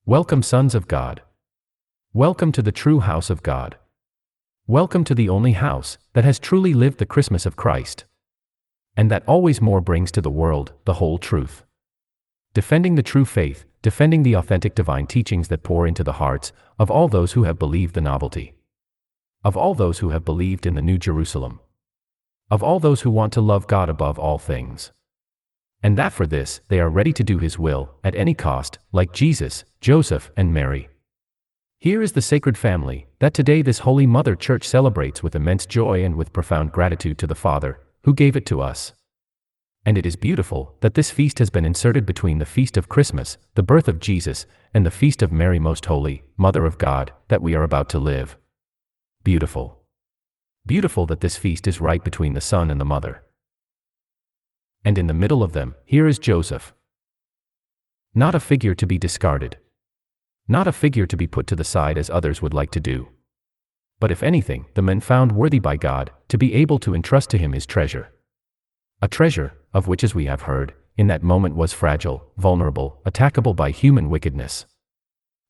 Welcome, sons of God. Welcome to the true house of God. Welcome to the only house that has truly lived the Christmas of Christ, and that always more brings to the world the whole truth. Defending the true faith, defending the authentic divine teachings that pour into the hearts of all those who have believed the novelty, of all those who have believed in the New Jerusalem, of all those who want to love God above all things. And that for this they are ready to do His will at any cost, like Jesus, Joseph, and Mary. Here is the sacred family that today this Holy Mother Church celebrates with immense joy and with profound gratitude to the Father, who gave it to us. And it is beautiful that this feast has been inserted between the feast of Christmas, the birth of Jesus, and the feast of Mary Most Holy, Mother of God, that we are about to live. Beautiful. Beautiful that this feast is right between the Son and the Mother. And in the middle of them, here is Joseph. Not a figure to be discarded. Not a figure to be put to the side as others would like to do. But if anything, the man found worthy by God to be able to entrust to Him His treasure. A treasure, of which, as we have heard, in that moment was fragile, vulnerable, attackable by human wickedness.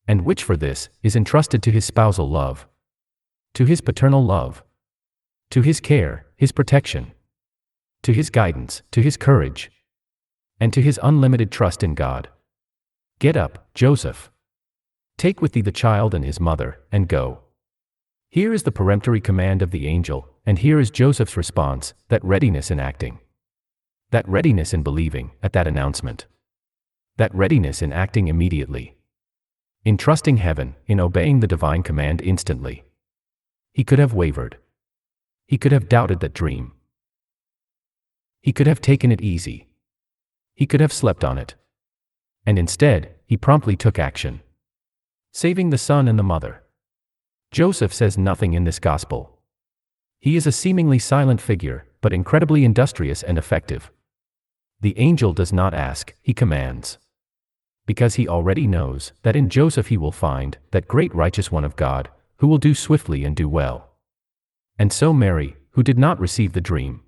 And which for this is entrusted to His spousal love, to His paternal love, to His care, His protection, to His guidance, to His courage, and to His unlimited trust in God. Get up, Joseph. Take with thee the child and his mother, and go. Here is the peremptory command of the angel, and here is Joseph's response, that readiness in acting. That readiness in believing at that announcement. That readiness in acting immediately. In trusting heaven, in obeying the divine command instantly. He could have wavered. He could have doubted that dream. He could have taken it easy. He could have slept on it. And instead, he promptly took action, saving the son and the mother. Joseph says nothing in this gospel. He is a seemingly silent figure, but incredibly industrious and effective. The angel does not ask, he commands. Because he already knows that in Joseph he will find that great righteous one of God, who will do swiftly and do well. And so Mary, who did not receive the dream,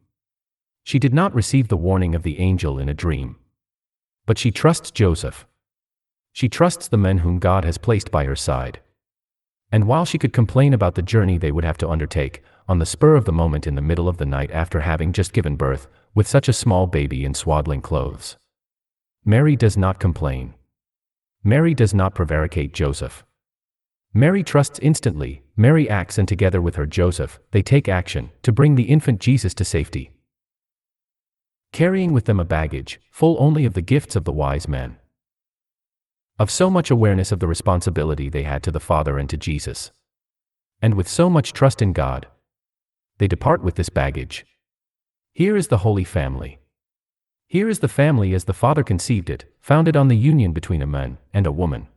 she did not receive the warning of the angel in a dream. But she trusts Joseph. She trusts the men whom God has placed by her side. And while she could complain about the journey they would have to undertake, on the spur of the moment in the middle of the night after having just given birth, with such a small baby in swaddling clothes, Mary does not complain. Mary does not prevaricate Joseph. Mary trusts instantly. Mary acts, and together with her Joseph, they take action to bring the infant Jesus to safety, carrying with them a baggage, full only of the gifts of the wise men, of so much awareness of the responsibility they had to the Father and to Jesus, and with so much trust in God. They depart with this baggage. Here is the Holy Family. Here is the family as the Father conceived it, founded on the union between a man and a woman.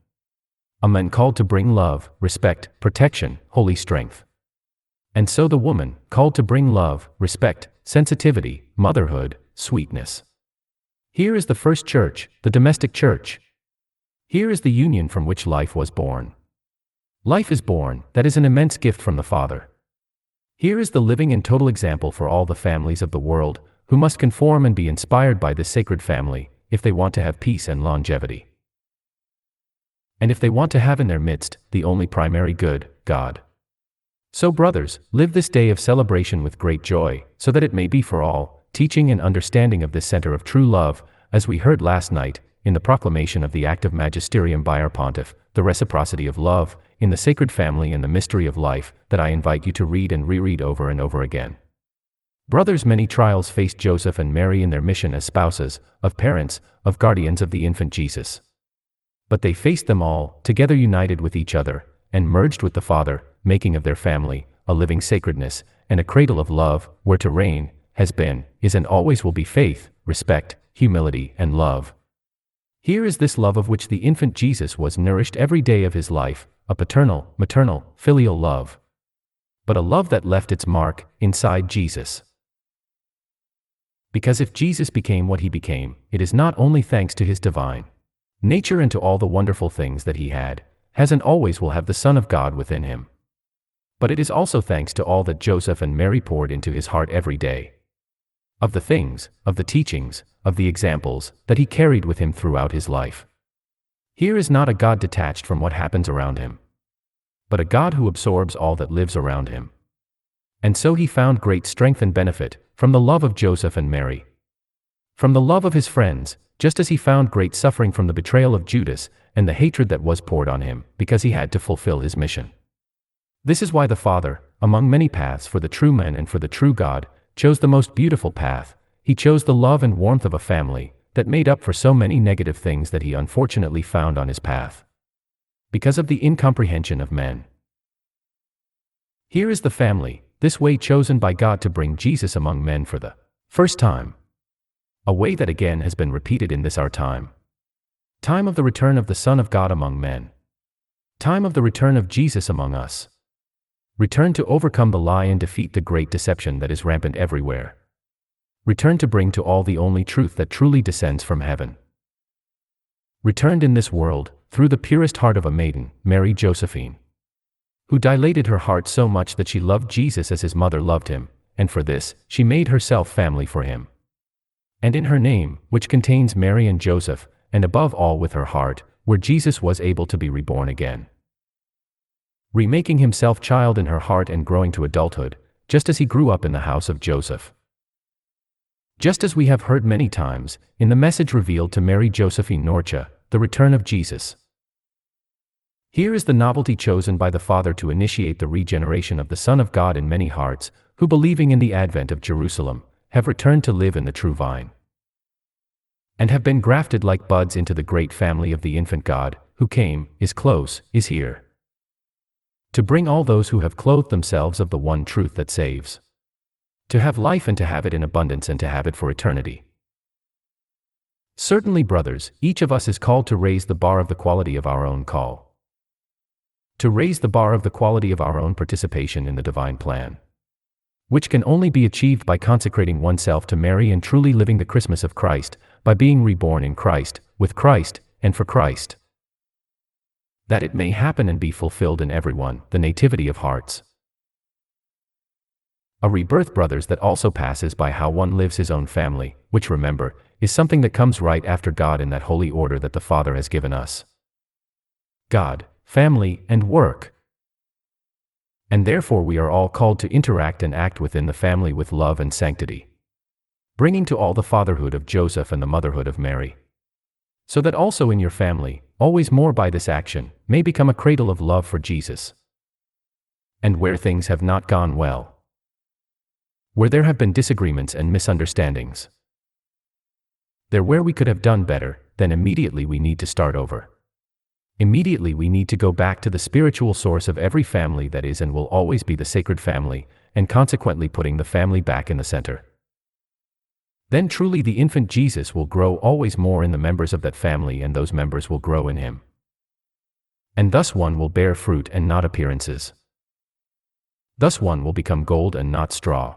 A man called to bring love, respect, protection, holy strength. And so the woman, called to bring love, respect, sensitivity, motherhood, sweetness. Here is the first church, the domestic church. Here is the union from which life was born. Life is born, that is an immense gift from the Father. Here is the living and total example for all the families of the world, who must conform and be inspired by this sacred family, if they want to have peace and longevity. And if they want to have in their midst the only primary good, God. So brothers, live this day of celebration with great joy, so that it may be for all, teaching and understanding of this center of true love, as we heard last night, in the proclamation of the act of magisterium by our pontiff, the reciprocity of love, in the sacred family and the mystery of life, that I invite you to read and reread over and over again. Brothers, many trials faced Joseph and Mary in their mission as spouses, of parents, of guardians of the infant Jesus. But they faced them all, together united with each other, and merged with the Father, making of their family a living sacredness, and a cradle of love, where to reign, has been, is and always will be faith, respect, humility, and love. Here is this love of which the infant Jesus was nourished every day of his life, a paternal, maternal, filial love. But a love that left its mark inside Jesus. Because if Jesus became what he became, it is not only thanks to his divine nature and to all the wonderful things that he had, has and always will have the Son of God within him. But it is also thanks to all that Joseph and Mary poured into his heart every day. Of the things, of the teachings, of the examples that he carried with him throughout his life. Here is not a God detached from what happens around him, but a God who absorbs all that lives around him. And so he found great strength and benefit from the love of Joseph and Mary, from the love of his friends, just as he found great suffering from the betrayal of Judas and the hatred that was poured on him because he had to fulfill his mission. This is why the Father, among many paths for the true man and for the true God, chose the most beautiful path. He chose the love and warmth of a family that made up for so many negative things that he unfortunately found on his path, because of the incomprehension of men. Here is the family, this way chosen by God to bring Jesus among men for the first time. A way that again has been repeated in this our time. Time of the return of the Son of God among men. Time of the return of Jesus among us. Return to overcome the lie and defeat the great deception that is rampant everywhere. Return to bring to all the only truth that truly descends from heaven. Returned in this world, through the purest heart of a maiden, Mary Josephine, who dilated her heart so much that she loved Jesus as his mother loved him, and for this, she made herself family for him. And in her name, which contains Mary and Joseph, and above all with her heart, where Jesus was able to be reborn again, remaking himself child in her heart and growing to adulthood, just as he grew up in the house of Joseph. Just as we have heard many times, in the message revealed to Mary Josephine Norcha, the return of Jesus. Here is the novelty chosen by the Father to initiate the regeneration of the Son of God in many hearts, who believing in the advent of Jerusalem, have returned to live in the true vine, and have been grafted like buds into the great family of the infant God, who came, is close, is here, to bring all those who have clothed themselves of the one truth that saves, to have life and to have it in abundance and to have it for eternity. Certainly, brothers, each of us is called to raise the bar of the quality of our own call, to raise the bar of the quality of our own participation in the divine plan, which can only be achieved by consecrating oneself to Mary and truly living the Christmas of Christ, by being reborn in Christ, with Christ, and for Christ, that it may happen and be fulfilled in everyone, the nativity of hearts. A rebirth, brothers, that also passes by how one lives his own family, which, remember, is something that comes right after God in that holy order that the Father has given us. God, family, and work. And therefore we are all called to interact and act within the family with love and sanctity, bringing to all the fatherhood of Joseph and the motherhood of Mary, so that also in your family, always more by this action, may become a cradle of love for Jesus. And where things have not gone well, where there have been disagreements and misunderstandings, there where we could have done better, then immediately we need to start over. Immediately we need to go back to the spiritual source of every family that is and will always be the sacred family, and consequently putting the family back in the center. Then truly the infant Jesus will grow always more in the members of that family, and those members will grow in him. And thus one will bear fruit and not appearances. Thus one will become gold and not straw.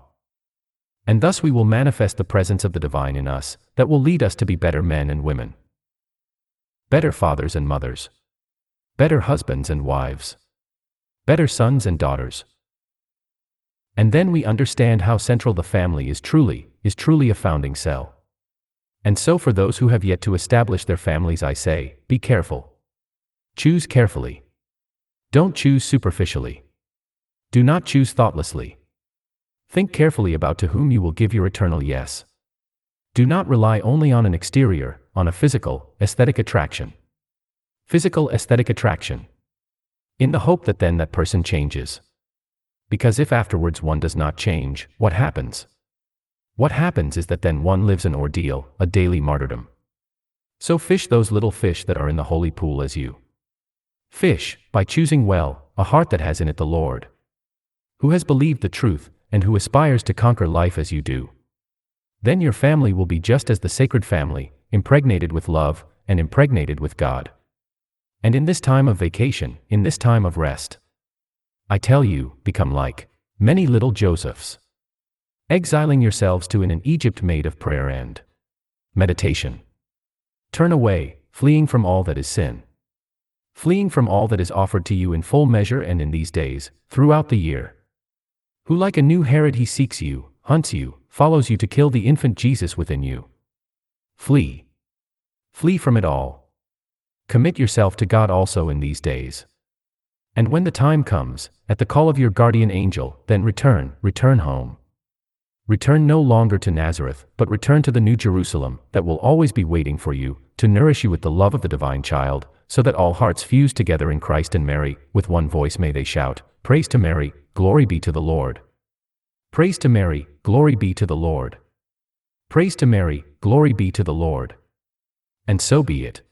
And thus we will manifest the presence of the divine in us, that will lead us to be better men and women, better fathers and mothers, better husbands and wives, better sons and daughters. And then we understand how central the family is truly a founding cell. And so for those who have yet to establish their families, I say, be careful. Choose carefully. Don't choose superficially. Do not choose thoughtlessly. Think carefully about to whom you will give your eternal yes. Do not rely only on an exterior, on a physical, aesthetic attraction. Physical aesthetic attraction, in the hope that then that person changes. Because if afterwards one does not change, what happens? What happens is that then one lives an ordeal, a daily martyrdom. So fish those little fish that are in the holy pool as you fish, by choosing well, a heart that has in it the Lord, who has believed the truth, and who aspires to conquer life as you do. Then your family will be just as the sacred family, impregnated with love, and impregnated with God. And in this time of vacation, in this time of rest, I tell you, become like many little Josephs, exiling yourselves to an Egypt made of prayer and meditation. Turn away, fleeing from all that is sin, fleeing from all that is offered to you in full measure and in these days, throughout the year, who like a new Herod he seeks you, hunts you, follows you to kill the infant Jesus within you. Flee. Flee from it all. Commit yourself to God also in these days. And when the time comes, at the call of your guardian angel, then return home. Return no longer to Nazareth, but return to the New Jerusalem, that will always be waiting for you, to nourish you with the love of the divine child, so that all hearts fused together in Christ and Mary, with one voice may they shout, "Praise to Mary, glory be to the Lord. Praise to Mary, glory be to the Lord. Praise to Mary, glory be to the Lord." And so be it.